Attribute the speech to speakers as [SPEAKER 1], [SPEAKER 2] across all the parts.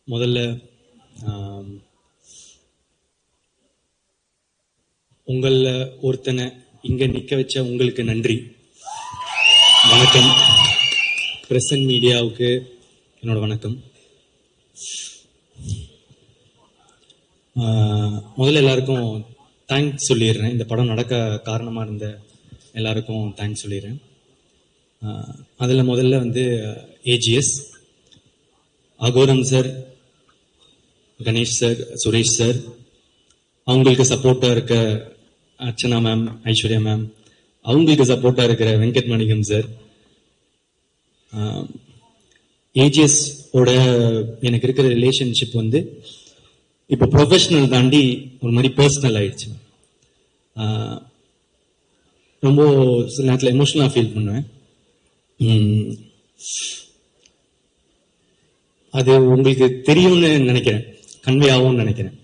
[SPEAKER 1] முதல்ல உங்களில் ஒருத்தனை இங்கே நிற்க வச்ச உங்களுக்கு நன்றி. வணக்கம். பிரஸ் அண்ட் மீடியாவுக்கு என்னோட வணக்கம். முதல்ல எல்லாருக்கும் தேங்க்ஸ் சொல்லிடுறேன். இந்த படம் நடக்க காரணமாக இருந்த எல்லாருக்கும் தேங்க்ஸ் சொல்லிடுறேன். அதில் முதல்ல AGS, Aghoram sir, Ganesh sir, Suresh sir, அவங்களுக்கு சப்போர்ட்டாக இருக்க அர்ச்சனா மேம், ஐஸ்வர்யா மேம், அவங்களுக்கு சப்போர்ட்டாக இருக்கிற வெங்கட் மணிகம் சார். ஏஜிஎஸ் ஓட எனக்கு இருக்கிற ரிலேஷன்ஷிப் இப்போ ப்ரொஃபஷனல் தாண்டி ஒரு மாதிரி பர்சனல் ஆயிடுச்சு. ரொம்ப சில நேரத்தில் எமோஷனலாக ஃபீல் பண்ணுவேன். அது உங்களுக்கு தெரியும்னு நினைக்கிறேன், கன்வே ஆகும்னு நினைக்கிறேன்.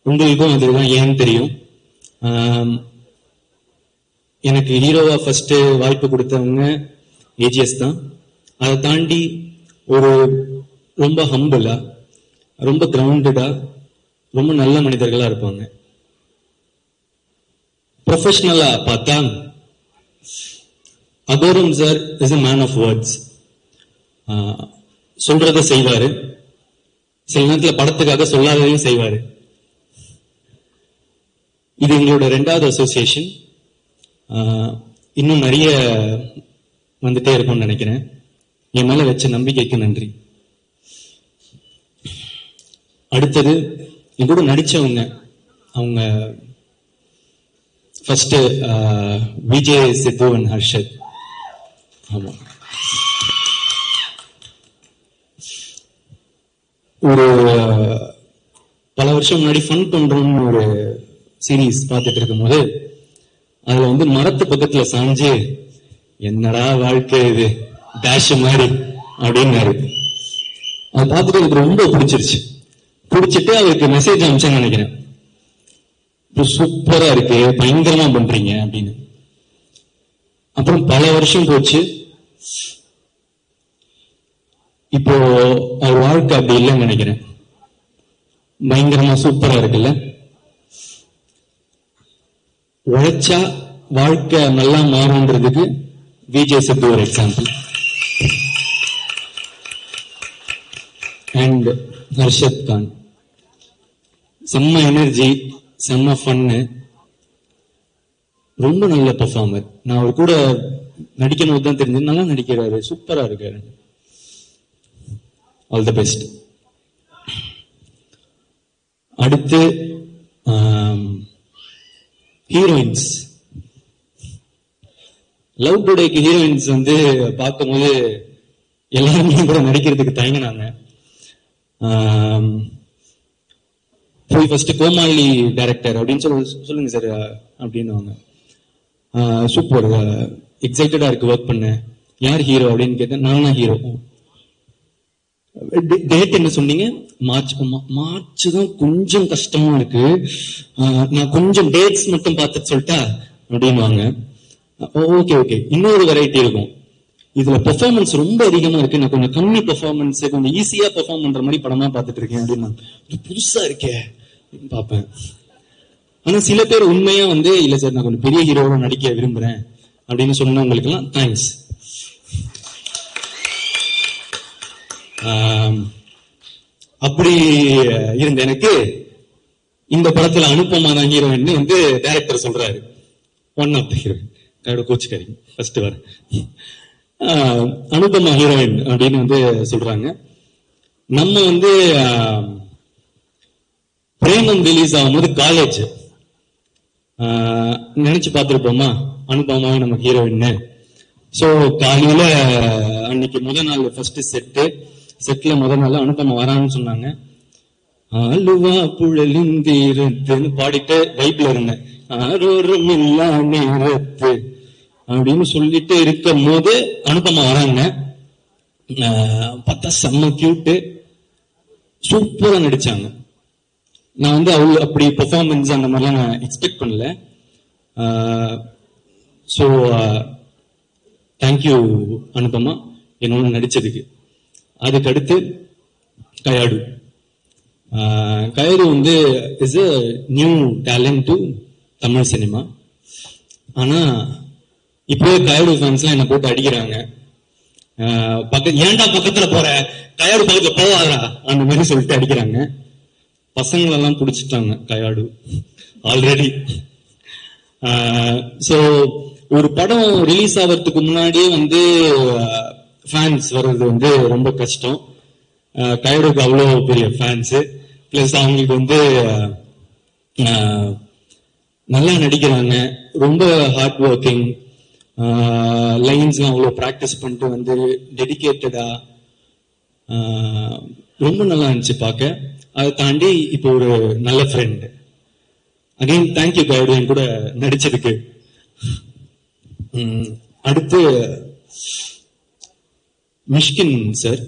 [SPEAKER 1] உங்களுக்கும் அதுதான் ஏன்னு தெரியும். எனக்கு ஹீரோவா ஃபர்ஸ்ட் வாய்ப்பு கொடுத்தவங்க ஏஜிஎஸ் தான். அதை தாண்டி ஒரு ரொம்ப ஹம்பிளா, ரொம்ப கிரவுண்டடா, ரொம்ப நல்ல மனிதர்களா இருப்பாங்க. ப்ரொஃபஷனலா பார்த்தா Aghoram sir is a man of words. சொல்றத செய்வாரு, சில நேரத்தில் படத்துக்காக சொல்லாததையும் செய்வாரு. இது எங்களோட 2வது அசோசியேஷன். இன்னும் நிறைய வந்துட்டே இருக்கும்னு நினைக்கிறேன். என் மேல வச்ச நம்பிக்கைக்கு நன்றி. அடுத்தது என் கூட நடிச்சவங்க, அவங்க ஃபர்ஸ்ட் விஜய், சித்து அண்ட் ஹர்ஷத். ஆமா, ஒரு பல வருஷம் முன்னாடி ஃபன் பண்றோம்னு ஒரு சீரீஸ் பார்த்துட்டு இருக்கும் போது அதுல மரத்து பக்கத்துல சாஞ்சு என்னடா வாழ்க்கை இது டேஷ் மாதிரி அப்படின்னாரு. அதை பார்த்துட்டு எனக்கு ரொம்ப பிடிச்சிருச்சு. பிடிச்சிட்டு அவருக்கு மெசேஜ் அனுப்பிச்சேன்னு நினைக்கிறேன், சூப்பரா இருக்கு, பயங்கரமா பண்றீங்க அப்படின்னு. அப்புறம் பல வருஷம் போச்சு. இப்போ அவர் வாழ்க்கை அப்படி இல்லைன்னு நினைக்கிறேன். பயங்கரமா சூப்பரா இருக்குல்ல. உழைச்சா வாழ்க்கை நல்லா மாறும்ன்றதுக்கு விஜய் சித்து ஒரு எக்ஸாம்பிள். அண்ட் ஹர்ஷத் கான், செம்ம எனர்ஜி, செம்ம ஃபன்னு, ரொம்ப நல்ல பெர்ஃபார்மர். நான் அவர் கூட நடிக்கும் போது தான் தெரிஞ்சு நல்லா நடிக்கிறாரு, சூப்பரா இருக்காரு. All the best. அடுத்து ஹீரோயின்ஸ். லவ் டுடேக்கு ஹீரோயின்ஸ் பார்க்கும்போது எல்லாருமே கூட நடிக்கிறதுக்கு தயங்கினாங்க. போய் ஃபர்ஸ்ட் கோமாளி டைரக்டர் அப்படின்னு சொல்லுங்க சார் அப்படின்னு. சூப்பர், எக்ஸைட்டடா இருக்கு ஒர்க் பண்ண. யார் ஹீரோ அப்படின்னு கேட்டேன். நான் தான் ஹீரோ. டேட் என்ன சொன்னீங்க? மார்ச் தான் கொஞ்சம் கஷ்டமா இருக்கு, நான் கொஞ்சம் டேட்ஸ் மட்டும் பார்த்துட்டு சொல்லிட்டா அப்படின்வாங்க. Okay okay. இன்னொரு வெரைட்டி இருக்கும், இதுல பெர்ஃபார்மன்ஸ் ரொம்ப அதிகமா இருக்கு, நான் கொஞ்சம் கம்மி பெர்ஃபார்மன்ஸ், கொஞ்சம் ஈஸியா பெர்ஃபார்ம் பண்ற மாதிரி படமா பார்த்துட்டு இருக்கேன் அப்படின்னு. இது புதுசா இருக்கே பார்ப்பேன். ஆனா சில பேர் உண்மையா இல்ல சார் நான் கொஞ்சம் பெரிய ஹீரோவா நடிக்க விரும்புறேன் அப்படின்னு சொன்னவங்களுக்கு எல்லாம் தேங்க்ஸ். அப்படி இருந்த எனக்கு இந்த படத்துல அனுப்பமா தான் ஹீரோயின் டைரக்டர் சொல்றாரு. ஒன் ஆஃப் த ஹீரோயின் கோச்சுக்காரிங்க ஃபர்ஸ்ட் வர அனுபமா ஹீரோயின் அப்படின்னு சொல்றாங்க. நம்ம பிரேமம் ரிலீஸ் ஆகும்போது காலேஜ் நினைச்சு பார்த்திருப்போமா அனுபமாவே நம்ம ஹீரோயின். சோ காலையில அன்னைக்கு முதல் நாள் ஃபர்ஸ்ட் செட்ல முதல் நாள் அனுபமா வரான்னு சொன்னாங்க. அலுவா புழலிந்தீரத்துன்னு பாடிட்டு வைப்ல இருந்தேன். ஆரோரும் இல்லா நேரத்து அப்படின்னு சொல்லிட்டு இருக்கும் போது அனுபமா வராங்க. பார்த்தா செம்ம கியூட்டு, சூப்பரா நடிச்சாங்க. நான் அவள் அப்படி பெர்ஃபார்மன்ஸ் அந்த மாதிரிலாம் நான் எக்ஸ்பெக்ட் பண்ணல. ஸோ தேங்க்யூ அனுபமா என்னோட நடிச்சதுக்கு. அதுக்கு அடுத்து கயாடு. கயாடு வந்து is a new talent to Tamil cinema. ஆனா இப்போ கயாடு ஃபேன்ஸ்லாம் என்ன போட்டு அடிக்கிறாங்க. ஏன்டா பக்கத்துல போற, கயாடு பக்கத்துல போவாதா அந்த மாதிரி சொல்லிட்டு அடிக்கிறாங்க. பசங்களெல்லாம் பிடிச்சிட்டாங்க கயாடு ஆல்ரெடி. ஸோ ஒரு படம் ரிலீஸ் ஆகிறதுக்கு முன்னாடியே வந்து ஃபேன்ஸ் வர்றது வந்து ரொம்ப கஷ்டம். கயாடுக்கு அவ்வளோ பெரிய ஃபேன்ஸு, பிளஸ் அவங்களுக்கு வந்து நல்லா நடிக்கிறாங்க, ரொம்ப ஹார்ட் ஒர்க்கிங், லைன்ஸ்லாம் அவ்வளோ ப்ராக்டிஸ் பண்ணிட்டு வந்து டெடிக்கேட்டடா ரொம்ப நல்லா இருந்துச்சு பார்க்க. அதை தாண்டி இப்போ ஒரு நல்ல ஃப்ரெண்ட். அகைன் தேங்க்யூ கயாடு என் கூட நடிச்சதுக்கு. அடுத்து மிஷ்கின் சார்.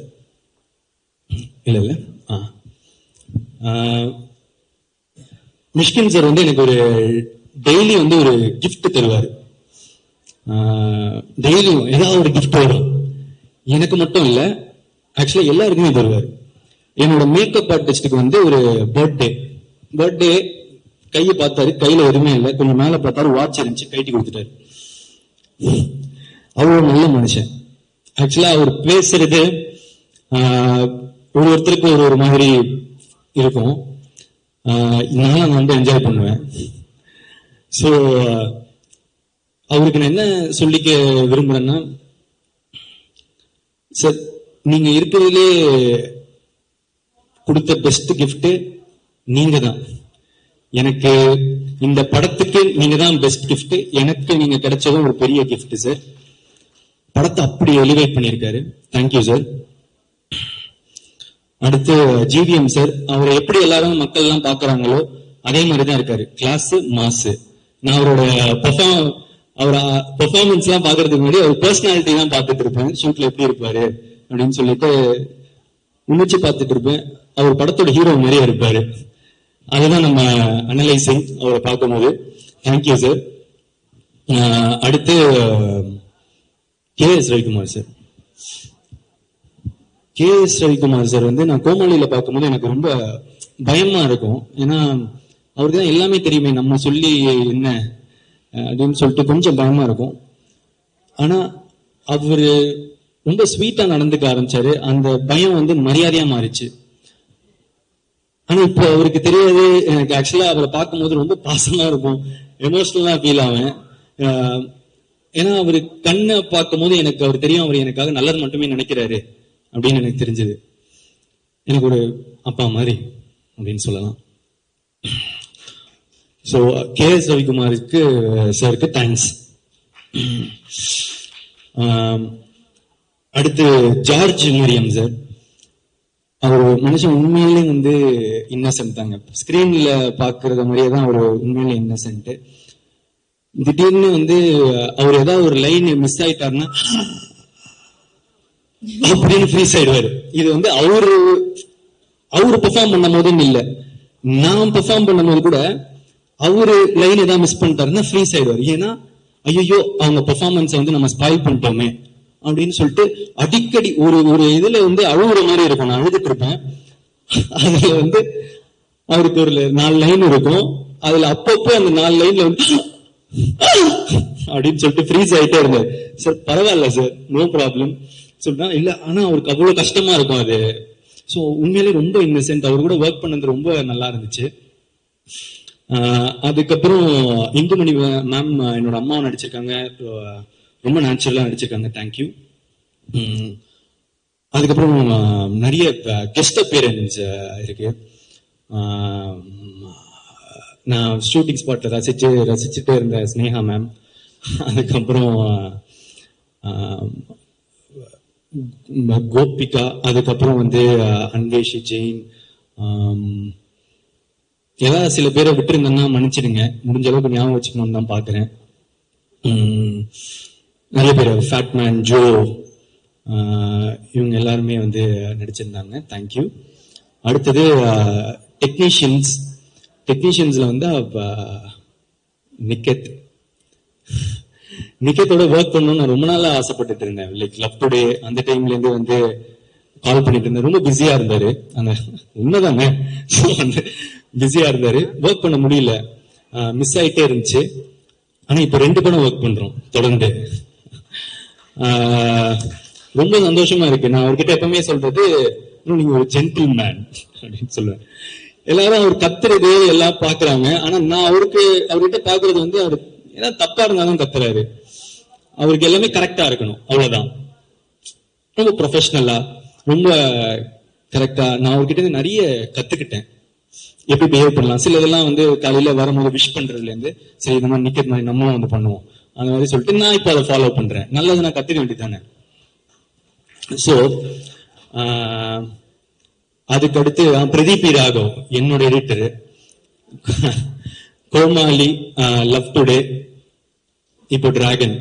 [SPEAKER 1] இல்ல மிஷ்கின் சார் வந்து எனக்கு ஒரு டெய்லி வந்து ஒரு கிஃப்ட் தருவாரு. டெய்லியும் ஏதாவது ஒரு கிஃப்ட் வரும். எனக்கு மட்டும் இல்ல, ஆக்சுவலா எல்லாருக்குமே தருவாரு. என்னோட மேக்கப் ஆர்டிஸ்டுக்கு வந்து ஒரு பர்த்டே கையை பார்த்தாரு, கையில எதுவுமே இல்லை, கொஞ்சம் மேல பார்த்தாரு, வாட்ச் இருந்துச்சு, கைட்டி கொடுத்துட்டாரு. அவ்வளவு நல்ல மனுஷன். ஆக்சுவலா அவர் பேசுறது ஒருத்தருக்கு ஒரு மாதிரி இருக்கும். நான் ரொம்ப என்ஜாய் பண்ணுவேன். ஸோ அவருக்கு நான் என்ன சொல்லிக்க விரும்புறேன்னா, சார் நீங்க இருக்கிறதுலே கொடுத்த பெஸ்ட் கிஃப்ட் நீங்க தான். எனக்கு இந்த படத்துக்கு நீங்க தான் பெஸ்ட் கிஃப்ட். எனக்கு நீங்க கிடைச்சதும் ஒரு பெரிய கிஃப்ட் சார். படத்தை அப்படி எலிவேட் பண்ணியிருக்காரு. Thank you sir. அடுத்து ஜிவிஎம் சார். அவரை எப்படி எல்லாரும் மக்கள் எல்லாம் பாக்குறாங்களோ அதே மாதிரிதான் இருக்காரு. கிளாஸ் மாசு. நான் அவரோட பெர்ஃபார்மன்ஸ் எல்லாம் பாக்குறதுக்கு முன்னாடி அவர் பர்சனாலிட்டி தான் பார்த்துட்டு இருப்பேன். ஷூட்ல எப்படி இருப்பாரு அப்படின்னு சொல்லிட்டு உணர்ச்சி பார்த்துட்டு இருப்பேன். அவர் படத்தோட ஹீரோ மாதிரியே இருப்பாரு. அதுதான் நம்ம அனலைசிங் அவரை பார்க்கும்போது. Thank you sir. அடுத்து கே.எஸ். ரவிக்குமார் சார். கே.எஸ். ரவிக்குமார் சார் வந்து நான் கோமாளியில பார்க்கும்போது எனக்கு ரொம்ப பயமா இருக்கும். ஏன்னா அவருக்கு தான் எல்லாமே தெரியுமே, நம்ம சொல்லி என்ன அப்படின்னு சொல்லிட்டு கொஞ்சம் பயமா இருக்கும். ஆனா அவரு ரொம்ப ஸ்வீட்டா நடந்துக்க ஆரம்பிச்சாரு. அந்த பயம் வந்து மரியாதையா மாறிச்சு. ஆனா இப்போ அவருக்கு தெரியாது. எனக்கு ஆக்சுவலா அவரை பார்க்கும்போது ரொம்ப பாசமா இருக்கும், எமோஷனலா ஃபீல் ஆவேன். ஏன்னா அவரு கண்ணை பார்க்கும் போது எனக்கு அவர் தெரியும், அவர் எனக்காக நல்லது மட்டுமே நினைக்கிறாரு அப்படின்னு எனக்கு தெரிஞ்சது. எனக்கு ஒரு அப்பா மாதிரி அப்படின்னு சொல்லலாம். So KS. ரவிக்குமாருக்கு சாருக்கு தேங்க்ஸ். அடுத்து ஜார்ஜ் மரியம் சார். அவர் மனுஷன் உண்மையிலே வந்து இன்னசென்ட் தாங்க. ஸ்கிரீன்ல பாக்குறத மாதிரியே தான் அவர் உண்மையிலே இன்னசென்ட். திடீர்னு வந்து அவர் ஏதாவது ஒரு லைன் மிஸ் ஆயிட்டாருன்னா அப்படின்னு ஃப்ரீஸ் ஆயிடுவாரு. இது வந்து அவரு பெர்ஃபார்ம் பண்ணும் போதுன்னு இல்ல, நான் பெர்ஃபார்ம் பண்ணும் போது கூட அவரு லைன் ஏதாவது மிஸ் பண்ணிட்டாருன்னா ஃப்ரீஸ் ஆயிடுவாரு. ஏன்னா ஐயோ அவங்க பெர்ஃபார்மன்ஸை வந்து நம்ம ஸ்பாயில் பண்ணிட்டோமே அப்படின்னு சொல்லிட்டு அடிக்கடி ஒரு இதுல வந்து அழுகுற மாதிரி இருக்கும். நான் அழுதுட்டு இருப்பேன். அதுல வந்து அவருக்கு ஒரு 4 லைன் இருக்கும். அதுல அப்பப்போ அந்த 4 லைன்ல வந்து அப்படின்னு சொல்லிட்டு ஃப்ரீஸ் ஆயிட்டே இருந்தாரு. சார் பரவாயில்ல சார், நோ ப்ராப்ளம் சொல்லிட்டா இல்ல. ஆனா அவருக்கு அவ்வளவு கஷ்டமா இருக்கும் அது. ஸோ உண்மையிலே ரொம்ப இன்னசென்ட். அவர் கூட ஒர்க் பண்ணது ரொம்ப நல்லா இருந்துச்சு. அதுக்கப்புறம் இந்துமணி மேம் என்னோட அம்மாவை நடிச்சிருக்காங்க, ரொம்ப நேச்சுரலா நடிச்சிருக்காங்க. தேங்க்யூ. அதுக்கப்புறம் நிறைய கெஸ்ட் அப்பியரன்ஸ் இருக்கு. நான் ஷூட்டிங் ஸ்பாட்ல ரசிச்சுட்டே இருந்த ஸ்னேகா மேம், அதுக்கப்புறம் கோபிகா, அதுக்கப்புறம் வந்து அன்வேஷி ஜெயின். ஏதாவது சில பேரை விட்டுருந்தேன்னா மன்னிச்சிடுங்க, முடிஞ்ச அளவுக்கு ஞாபகம் வச்சுக்கணும்னு தான் பாக்குறேன். நிறைய பேர் ஃபேட்மேன், ஜோ, இவங்க எல்லாருமே வந்து நடிச்சிருந்தாங்க. தேங்க்யூ. அடுத்தது டெக்னீஷியன்ஸ்ல வந்து நிக்கத்தோட ஒர்க் பண்ணணும்னு நான் ரொம்ப நாளா ஆசைப்பட்டுட்டு இருந்தேன். லைக் லவ் டுடே அந்த டைம்ல இருந்து வந்து கால் பண்ணிட்டு இருந்தேன். ரொம்ப பிஸியா இருந்தாரு. அந்த உண்மைதானே, பிஸியா இருந்தாரு, ஒர்க் பண்ண முடியல, மிஸ் ஆயிட்டே இருந்துச்சு. ஆனா இப்ப 2 படம் ஒர்க் பண்றோம் தொடர்ந்து. ரொம்ப சந்தோஷமா இருக்கு. நான் அவர்கிட்ட எப்பவுமே சொல்றது, நீங்க ஒரு ஜென்டில் மேன் அப்படின்னு சொல்லுவேன். எல்லாரும் அவர் கத்துறது எல்லாம் பாக்குறாங்க. ஆனா நான் அவர்கிட்ட பாக்குறது வந்து, அவர் ஏதாவது தப்பா இருந்தாலும் கத்துறாரு. அவருக்கு எல்லாமே கரெக்டா இருக்கணும், அவ்வளவுதான். ரொம்ப ப்ரொஃபஷனலா, ரொம்ப கரெக்டா. நான் அவர்கிட்ட இருந்து நிறைய கத்துக்கிட்டேன், எப்படி பிஹேவ் பண்ணலாம். சில இதெல்லாம் வந்து காலையில வரும்போது விஷ் பண்றதுல இருந்து, சரி இந்த மாதிரி நிக்கிறது மாதிரி நம்மளும் வந்து பண்ணுவோம், அந்த மாதிரி சொல்லிட்டு நான் இப்போ அதை ஃபாலோ பண்றேன். நல்லது நான் கத்துக்க வேண்டியதானே. ஸோ அதுக்கு அடுத்து பிரதீப் ராகவ் என்னோட எடிட்டர், கோமாளி, லவ் டுடே, இப்போ டிராகன்,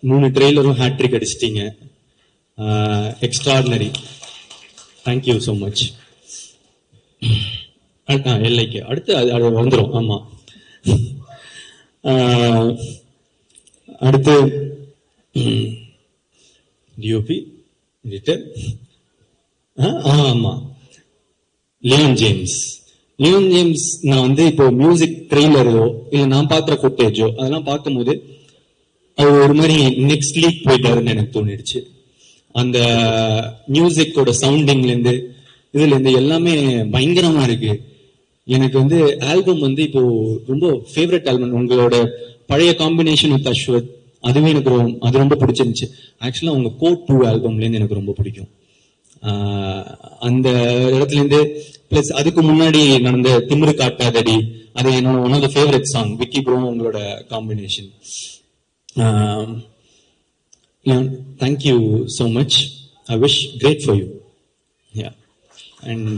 [SPEAKER 1] 3 ட்ரெய்லரும் ஹேட்ரிக் அடிச்சிட்டீங்க. Extraordinary, thank you so much. எல்லைக்கு அடுத்து அது வந்துடும். ஆமா, அடுத்து டிஓபி எடிட்டர். ஆமா, லியோன் ஜேம்ஸ். லியோன் ஜேம்ஸ் நான் வந்து இப்போ மியூசிக் ட்ரெய்லரோ இல்ல நான் பார்க்குற ஃபுட்டேஜோ அதெல்லாம் பார்க்கும்போது அவர் ஒரு மாதிரி நெக்ஸ்ட் லீக் போயிட்டாருன்னு எனக்கு தோணிடுச்சு. அந்த மியூசிக்கோட சவுண்டிங்ல இருந்து இதுல இருந்து எல்லாமே பயங்கரமா இருக்கு. எனக்கு வந்து ஆல்பம் வந்து இப்போ ரொம்ப ஃபேவரட் ஆல்பம். உங்களோட பழைய காம்பினேஷன் வித் அஸ்வத், அதுவே எனக்கு அது ரொம்ப பிடிச்சிருந்துச்சு. ஆக்சுவலா உங்க கோட் 2 ஆல்பம்ல இருந்து எனக்கு ரொம்ப பிடிக்கும். அந்த இடத்துல இருந்து பிளஸ் அதுக்கு முன்னாடி நடந்த திமிரு காட்டாதடி, அது என்னோட one of the favourite song. Vicky bro உங்களோட combination. Thank you so much. I wish great for you. And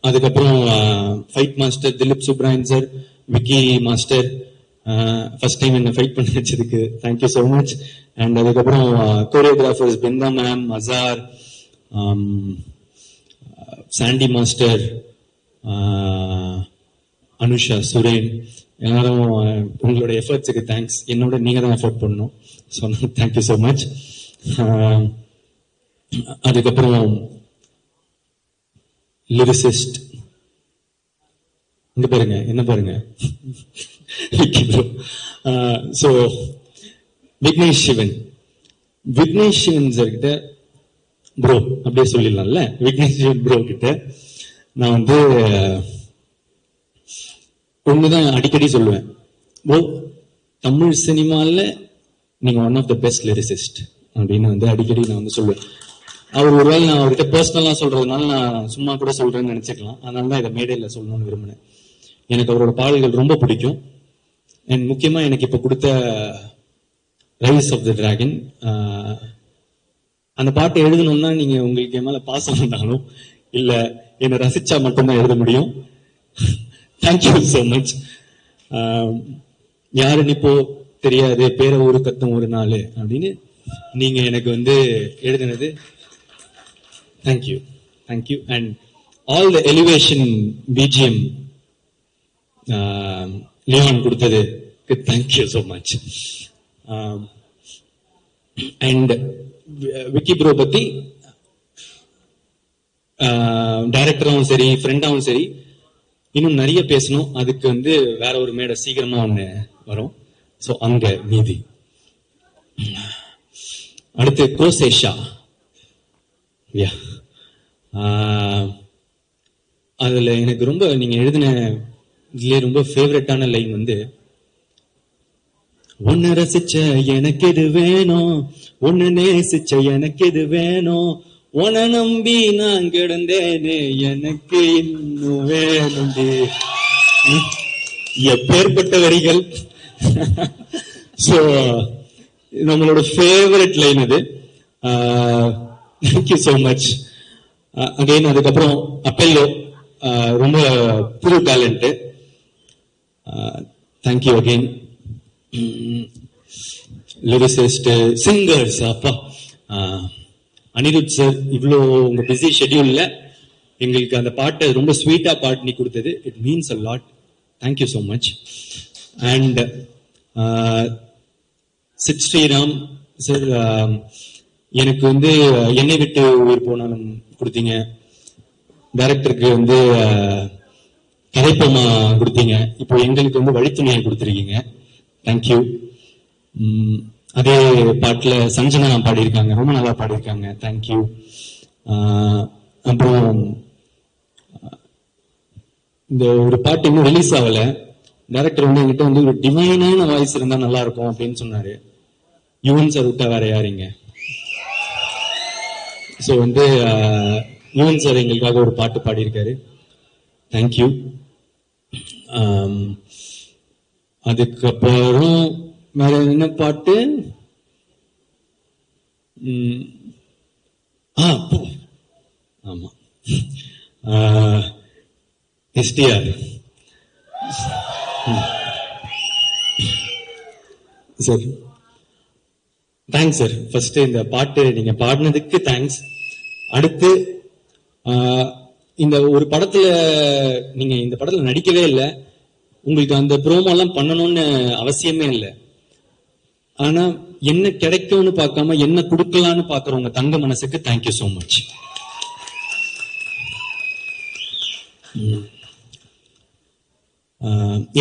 [SPEAKER 1] அதுக்கப்புறம் fight master Dhilip Subbarayan sir, Vicky master, first time என்ன ஃபைட் பண்ணி வச்சதுக்கு தேங்க்யூ ஸோ மச். அண்ட் அதுக்கப்புறம் choreographers Brindha ma'am, Azhar, Sandy master, Anusha, Suren, எல்லாரும் உங்களோட எஃபர்ட்ஸுக்கு தேங்க்ஸ். என்னோட நீங்க தான் எஃபர்ட் பண்ணணும். So thank you so much. அதுக்கப்புறம் லிரிசிஸ்ட், இங்க பாருங்க, என்ன பாருங்க, ஸோ விக்னேஷ் சிவன். விக்னேஷ் சிவன் சார் கிட்ட ப்ரோ அப்படியே சொல்லிடலாம்ல, விக்னேஷ் சிவன் ப்ரோ கிட்ட நான் வந்து ஒண்ணுதான் அடிக்கடி சொல்லுவேன், ப்ரோ தமிழ் சினிமால நீங்க one of the best lyricist அப்படின்னு வந்து அடிக்கடி நான் வந்து சொல்லுவேன். அவர் ஒருவேளை நான் அவர்கிட்ட பர்சனலா சொல்றதுனால நான் சும்மா கூட சொல்றேன்னு நினைச்சுக்கலாம். அதனால தான் இதை மேடையில சொல்லணும்னு விரும்பினேன். எனக்கு அவரோட பாடல்கள் ரொம்ப பிடிக்கும். அண்ட் முக்கியமா எனக்கு இப்ப கொடுத்த ரைஸ் ஆஃப் த டிராகன், அந்த பாட்டை எழுதணும்னா நீங்க உங்களுக்கு என் மேல பாசம் வந்தாலும் இல்ல என்னை ரசிச்சா மட்டும்தான் எழுத முடியும். Thank you so much. யாருன்னு இப்போ தெரியாது, பேர ஊரு கத்தும் ஒரு நாள் அப்படின்னு நீங்க எனக்கு வந்து எழுதினது, thank you thank you. And all the elevation BGM Leon கொடுத்தது, thank you so much. And Vicky bro பத்தி டைரக்டராகவும் சரி ஃப்ரெண்டாகவும் சரி இன்னும் நிறைய பேசணும். அதுக்கு வந்து வேற ஒரு மேடை சீக்கிரமா ஒண்ணு வரும். ஸோ அங்க மீதி. அடுத்து கோசேஷா. அதுல எனக்கு ரொம்ப நீங்க எழுதின இதுல ரொம்ப ஃபேவரட்டான லைன் வந்து, ஒன்னு ரசிச்ச எனக்கு எது வேணும், ஒன்னு நேசிச்ச எனக்கு எது வேணும், உன நம்பி நான் கிடந்தேனே எனக்கு இன்னும் வேணும். எப்பேற்பட்ட வரிகள். ஸோ நம்மளோட ஃபேவரட் லைன் அது. Thank you so much again. அதுக்கப்புறம் அப்பல்லோ, ரொம்ப புது talent, thank you again. Lyricist, singers, அப்பா அனிருத் சார், இவ்வளோ உங்க பிஸி ஷெட்யூல்ல எங்களுக்கு அந்த பாட்டை ரொம்ப ஸ்வீட்டா பாட்டு நீ கொடுத்தது, it means a lot. Thank you so much. And Sid Sriram sir, எனக்கு வந்து என்னை விட்டு உயிர் போனாலும் கொடுத்தீங்க, டைரக்டருக்கு வந்து கதைப்பொம்மா கொடுத்தீங்க, இப்போ எங்களுக்கு வந்து வழித்துணையை கொடுத்துருக்கீங்க. தேங்க்யூ. அதே பாட்டுல சஞ்சனா பாடியிருக்காங்க, ரொம்ப நல்லா பாடியிருக்காங்க. தேங்க்யூ. அப்புறம் இந்த ஒரு பாட்டு இன்னும் ரிலீஸ் ஆகல. டைரக்டர் வந்து என்கிட்ட வந்து ஒரு டிவைனான வாய்ஸ் இருந்தா நல்லா இருக்கும் அப்படின்னு சொன்னாரு. யுவன் சார் விட்டா வேற யாருங்க? ஸோ வந்து யுவன் சார் எங்களுக்காக ஒரு பாட்டு பாடியிருக்காரு. தேங்க்யூ. அதுக்கப்புறம் வேற என்ன பாட்டு? ஆமா, STR sir. Thanks sir. First இந்த பாட்டு நீங்க பாடினதுக்கு தேங்க்ஸ். அடுத்து இந்த ஒரு படத்துல நீங்க இந்த படத்துல நடிக்கவே இல்லை, உங்களுக்கு அந்த ப்ரோமோ எல்லாம் பண்ணணும்னு அவசியமே இல்லை. ஆனா என்ன கிடைக்கும்னு பார்க்காம என்ன கொடுக்கலான்னு பாக்குறவங்க தங்க மனசுக்கு தேங்க்யூ சோ மச்.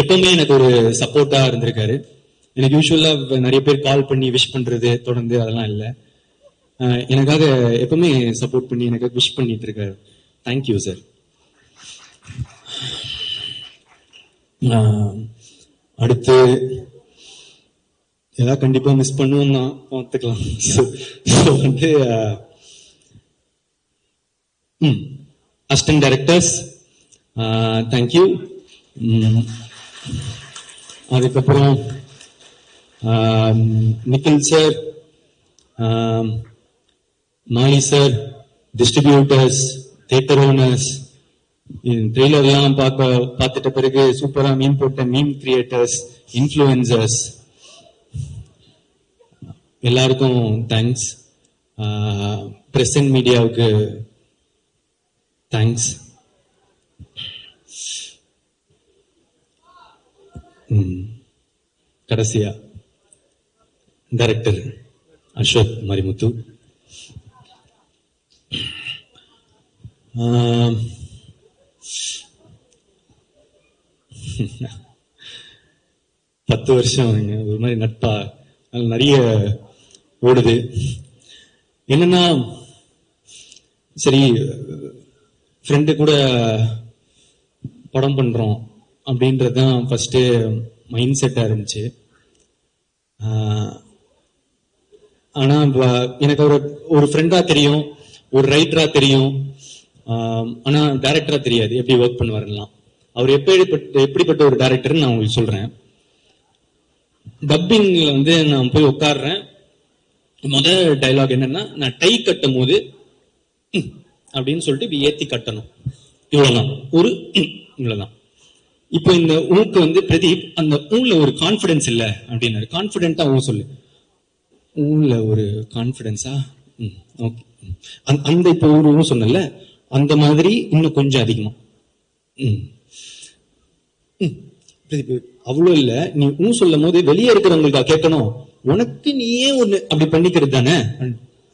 [SPEAKER 1] எப்பவுமே எனக்கு ஒரு சப்போர்ட்டா இருந்திருக்காரு. எனக்கு யூஸ்வலா நிறைய பேர் கால் பண்ணி விஷ் பண்றது தொடர்ந்து அதெல்லாம் இல்லை. எனக்காக எப்பவுமே சப்போர்ட் பண்ணி எனக்கு விஷ் பண்ணிட்டு இருக்காரு. Thank you sir. அடுத்து ஏதாவது கண்டிப்பா மிஸ் பண்ணுவோம் தான் பார்த்துக்கலாம். வந்து அசிஸ்டன்ட் டைரக்டர்ஸ் தேங்க்யூ. அதுக்கப்புறம் Nikhil sir, Mali sir, distributors, theatre owners, trailer எல்லாம் பார்த்துட்ட பிறகு சூப்பரா மீன் போட்ட மீன் கிரியேட்டர்ஸ், இன்ஃப்ளூயன்சர்ஸ், எல்லாருக்கும் தேங்க்ஸ். பிரசன்ட் மீடியாவுக்கு தேங்க்ஸ். கடைசியா டைரக்டர் அசோக் மரிமுத்து, 10 வருஷம் ஒரு மாதிரி நட்பா நிறைய ஓடுது. என்னன்னா சரி ஃப்ரெண்டு கூட படம் பண்றோம் அப்படின்றதுதான் ஃபர்ஸ்ட் மைண்ட் செட்டா இருந்துச்சு. ஆனா எனக்கு ஒரு ஃப்ரெண்டா தெரியும், ஒரு ரைட்டரா தெரியும், ஆனா டைரக்டரா தெரியாது எப்படி ஒர்க் பண்ணுவாருலாம். அவர் எப்படிப்பட்ட ஒரு டைரக்டர் நான் உங்களுக்கு சொல்றேன். டப்பிங்ல வந்து நான் போய் உட்காடுறேன். முதல் டைலாக் என்னன்னா, நான் டை கட்டும் போது அப்படின்னு சொல்லிட்டு ஏத்தி கட்டணும், இவ்வளவுதான். ஒரு இவ்வளவுதான். இப்போ இந்த ஊக்கு வந்து பிரதீப் அந்த ஊர்ல ஒரு கான்பிடன்ஸ் இல்ல அப்படின்னாரு. கான்பிடென்டா ஊ சொல்லு. ஊர்ல ஒரு கான்பிடன்ஸா? ஓகே. அந்த இப்போ ஊரு சொன்னல அந்த மாதிரி இன்னும் கொஞ்சம் அதிகமா. பிரதீப் அவ்வளவு இல்ல, நீ ஊ சொல்லும் போது வெளியே இருக்கிறவங்களுக்கு கேட்கணும், உனக்கு நீயே ஒண்ணு அப்படி பண்ணிக்கிறது தானே.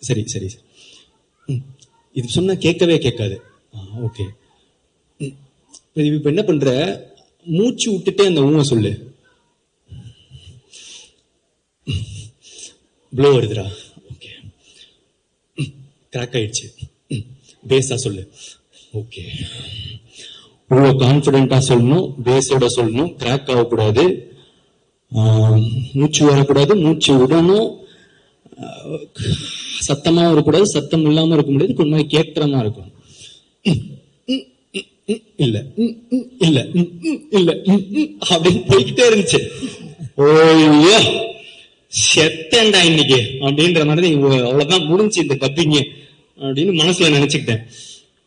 [SPEAKER 1] சரி சரி இது சொன்னா கேட்கவே கேட்காது. ஓகே. இப்ப என்ன பண்ற, மூச்சு விட்டுட்டே அந்த ஊமை சொல்லு. ப்ளோ வருதுடா. ஓகே. கிராக் ஆயிடுச்சு. பேஸா சொல்லு. ஓகே. இவ்வளவு கான்பிடென்டா சொல்லணும், பேஸோட சொல்லணும், கிராக் ஆகக்கூடாது, மூச்சு வரக்கூடாது, மூச்சு விடணும், சத்தமா வரக்கூடாது, சத்தம் இல்லாம இருக்க முடியாது, கொஞ்சம் கேட்கிறமா இருக்கும். இல்ல இல்ல இல்ல அப்படின்னு போய்கிட்டே இருந்துச்சு. ஓய்யோ செத்தேன்டா இன்னைக்கு அப்படின்ற மாதிரி அவ்வளவுதான் முடிஞ்சு இந்த டப்பிங்க அப்படின்னு மனசுல நினைச்சுக்கிட்டேன்.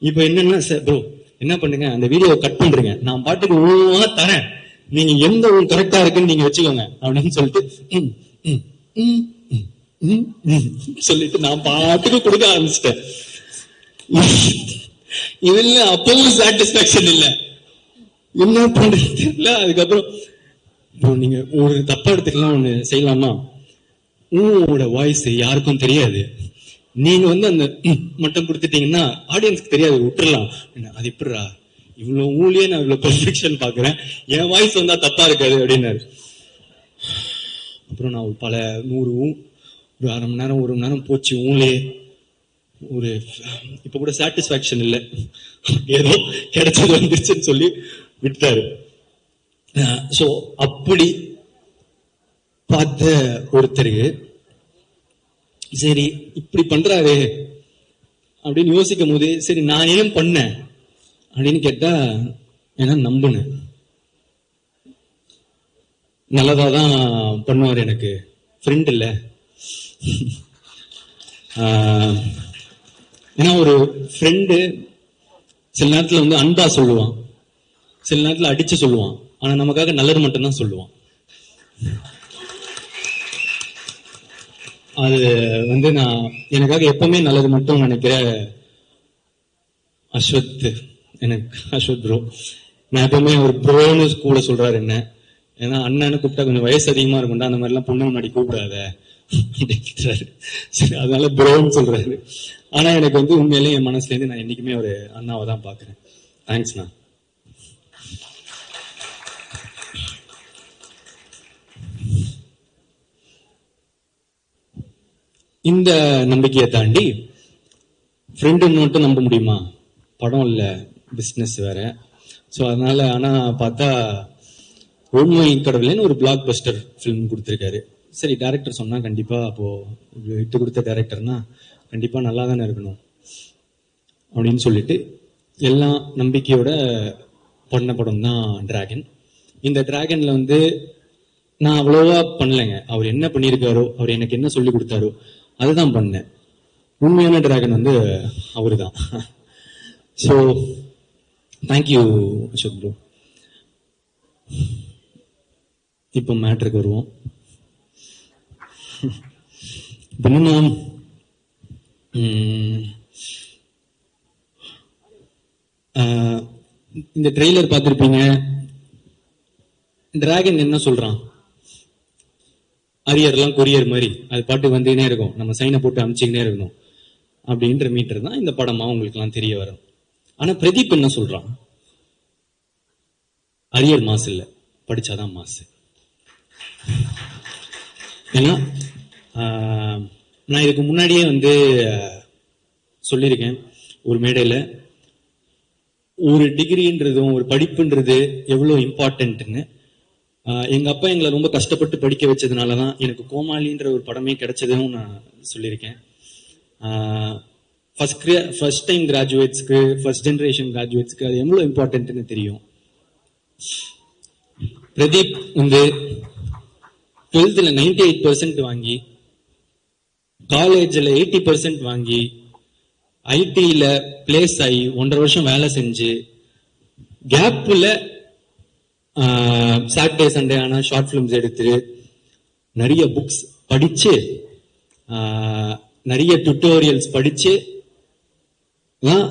[SPEAKER 1] இப்ப என்னன்னா ப்ரோ என்ன பண்ணுங்க, அந்த வீடியோவை கட் பண்றீங்க, நான் பாட்டுக்கு ஊவா தரேன், நீங்க எந்த ஊர் கரெக்டா இருக்குன்னு நீங்க வச்சுக்கோங்க அப்படின்னு சொல்லிட்டு சொல்லிட்டு நான் பாட்டுக்கு கொடுக்க ஆரம்பிச்சிட்டேன். இதுல அப்பவும் சாட்டிஸ்பாக்சன் இல்ல, என்ன பண்றது தெரியல. அதுக்கப்புறம் நீங்க ஒரு தப்பா எடுத்துக்கலாம், ஒண்ணு செய்யலாமா, உங்களோட வாய்ஸ் யாருக்கும் தெரியாது, நீங்க வந்து அந்த மட்டும் கொடுத்துட்டீங்கன்னா ஆடியன்ஸ்க்கு தெரியாது, விட்டுறலாம். அது எப்படிரா இவ்வளவு ஊழியே நான் இவ்வளவு பெர்ஃபெக்ஷன் பாக்குறேன், என் வாய்ஸ் வந்தா தப்பா இருக்காது அப்படின்னாரு. அப்புறம் நான் பல 100 ஒரு அரை மணி நேரம் 1 மணி நேரம் போச்சு ஊழே. ஒரு இப்ப கூட சாட்டிஸ்பாக்சன் இல்லை, ஏதோ கிடைச்சது வந்துருச்சுன்னு சொல்லி விட்டாரு. சோ அப்படி பார்த்த ஒருத்தர் சரி இப்படி பண்றாரு அப்படின்னு யோசிக்கும் போது, சரி நான் ஏன் பண்ணேன் அப்படின்னு கேட்டா, ஏன்னா நம்புனேன் நல்லதாதான் பண்ணுவார். எனக்கு ஃப்ரெண்ட் இல்ல, ஏன்னா ஒரு ஃப்ரெண்டு சில நேரத்துல வந்து அன்பா சொல்லுவான், சில நேரத்துல அடிச்சு சொல்லுவான், ஆனா நமக்காக நல்லது மட்டும்தான் சொல்லுவான். அது வந்து நான் எனக்காக எப்பவுமே நல்லது மட்டும் நினைக்கிற அஸ்வத், எனக்கு அஸ்வத் ப்ரோ. நான் எப்பவுமே ஒரு ப்ரோன்னு கூட சொல்றாரு என்ன, ஏன்னா அண்ணன்னு கூப்பிட்டா கொஞ்சம் வயசு அதிகமா இருக்கும்டா, அந்த மாதிரி எல்லாம் பொண்ணு முன்னாடி கூப்பிடாத அப்படின்றாரு. சரி அதனால ப்ரோன்னு சொல்றாரு. ஆனா எனக்கு வந்து உண்மையிலேயே என் மனசுல இருந்து நான் என்னைக்குமே ஒரு அண்ணாவை தான் பாக்குறேன். தேங்க்ஸ்ண்ணா. இந்த நம்பிக்கையை தாண்டி ஃப்ரெண்டு மட்டும் நம்ப முடியுமா? படம் இல்ல, பிசினஸ் வேற. ஸோ அதனால ஆனா பார்த்தா உண்மை கடவுளேன்னு ஒரு பிளாக் பஸ்டர் ஃபிலிம் கொடுத்துருக்காரு. சரி டைரக்டர் சொன்னா கண்டிப்பா, அப்போ விட்டு கொடுத்த டைரக்டர்னா கண்டிப்பா நல்லா தானே இருக்கணும் அப்படின்னு சொல்லிட்டு எல்லாம் நம்பிக்கையோட பண்ண படம் தான் டிராகன். இந்த டிராகன்ல வந்து நான் அவ்வளவா பண்ணலைங்க. அவர் என்ன பண்ணியிருக்காரோ, அவர் எனக்கு என்ன சொல்லி கொடுத்தாரோ அதுதான் பண்ணேன். உண்மையான டிராகன் வந்து அவரு தான். So thank you Ashok bro. இப்போ மேட்ருக்கு வருவோம். என்னன்னா இந்த ட்ரெய்லர் பார்த்திருப்பீங்க. டிராகன் என்ன சொல்றான், அரியர்லாம் கொரியர் மாதிரி அது பாட்டு வந்துக்கினே இருக்கும், நம்ம சைனை போட்டு அமிச்சிக்கினே இருக்கணும் அப்படின்ற மீட்டர் தான் இந்த படமா உங்களுக்கு எல்லாம் தெரிய வரும். ஆனா பிரதீப் என்ன சொல்றான், அரியர் மாசு இல்ல, படிச்சாதான் மாசு. ஏன்னா நான் இதுக்கு முன்னாடியே வந்து சொல்லியிருக்கேன் ஒரு மேடையில, ஒரு டிகிரின்றதும் ஒரு படிப்புன்றது எவ்வளவு இம்பார்ட்டன்ட்னு. எங்க அப்பா எங்களை ரொம்ப கஷ்டப்பட்டு படிக்க வச்சதுனாலதான் எனக்கு கோமாளின்ற ஒரு படமே கிடைச்சதும் நான் சொல்லியிருக்கேன். ஃபர்ஸ்ட் டைம் கிராஜுவேட்ஸ்க்கு, ஃபர்ஸ்ட் ஜெனரேஷன் கிராஜுவேட்ஸ்க்கு அது எவ்வளவு இம்பார்ட்டன்ட்னு தெரியும். பிரதீப் வந்து 12th 98% வாங்கி, காலேஜ்ல 80% வாங்கி, ஐடில பிளேஸ் ஆகி 1.5 வருஷம் வேலை செஞ்சு, கேப்ல சாட்டர்டே சண்டே ஆனா ஷார்ட் பிலிம்ஸ் எடுத்து, நிறைய புக்ஸ் படிச்சு, நிறைய டுட்டோரியல்ஸ் படிச்சு தான்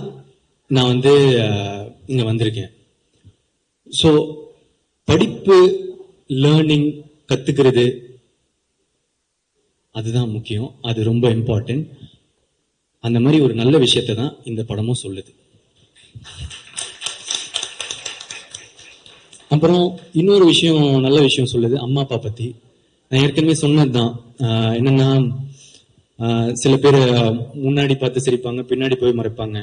[SPEAKER 1] நான் வந்து இங்க வந்திருக்கேன். ஸோ படிப்பு, லேர்னிங், கத்துக்கிறது அதுதான் முக்கியம், அது ரொம்ப இம்பார்ட்டன்ட். அந்த மாதிரி ஒரு நல்ல விஷயத்தை தான் இந்த படமும் சொல்லுது. அப்புறம் இன்னொரு விஷயம், நல்ல விஷயம் சொல்லுது அம்மா அப்பா பத்தி. நான் ஏற்கனவே சொன்னதுதான், என்னன்னா சில பேர் முன்னாடி பார்த்து சிரிப்பாங்க, பின்னாடி போய் மறைப்பாங்க.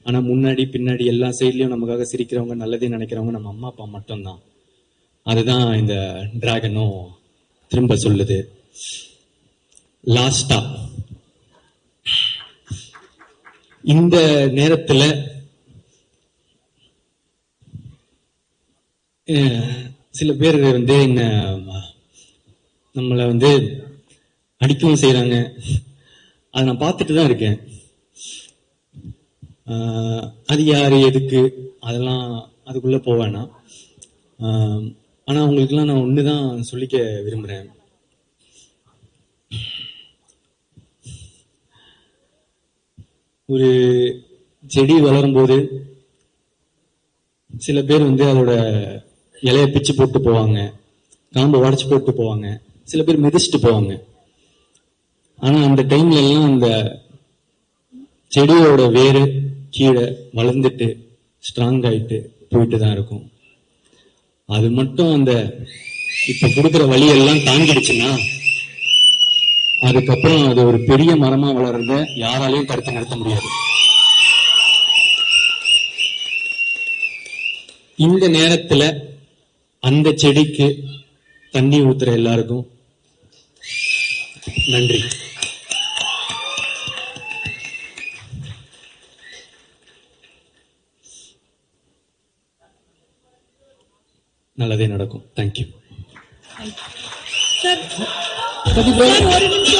[SPEAKER 1] ஆனா முன்னாடி பின்னாடி எல்லா சைட்லயும் நமக்காக சிரிக்கிறவங்க, நல்லதே நினைக்கிறவங்க நம்ம அம்மா அப்பா மட்டும்தான். அதுதான் இந்த டிராகனும் திரும்ப சொல்லுது. லாஸ்டா இந்த நேரத்துல சில பேர் வந்து என்ன நம்மளை வந்து அடிக்கவும் செய்யறாங்க. அதை நான் பார்த்துட்டு தான் இருக்கேன். அது யாரு, எதுக்கு, அதெல்லாம் அதுக்குள்ள போவேனா. ஆனா அவங்களுக்குலாம் நான் ஒண்ணுதான் சொல்லிக்க விரும்புறேன். ஒரு செடி வளரும் போது சில பேர் வந்து அதோட இலைய பிச்சு போட்டு போவாங்க, காம்பை உடச்சு போட்டு போவாங்க, சில பேர் மிதிச்சுட்டு போவாங்க. ஆனா அந்த டைம்ல எல்லாம் அந்த செடியோட வேறு கீழே வளர்ந்துட்டு ஸ்ட்ராங் ஆயிட்டு போயிட்டு தான் இருக்கும். அது மட்டும் அந்த இப்ப கொடுக்குற வழியெல்லாம் தாங்கிடுச்சுன்னா அதுக்கப்புறம் அது ஒரு பெரிய மரமா வளர்றத யாராலையும் தடுத்து நிறுத்த முடியாது. இந்த நேரத்துல அந்த செடிக்கு தண்ணி ஊத்துற எல்லாருக்கும் நன்றி. நல்லதே நடக்கும். தேங்க்யூ.
[SPEAKER 2] சார், ஒரு நிமிஷம்.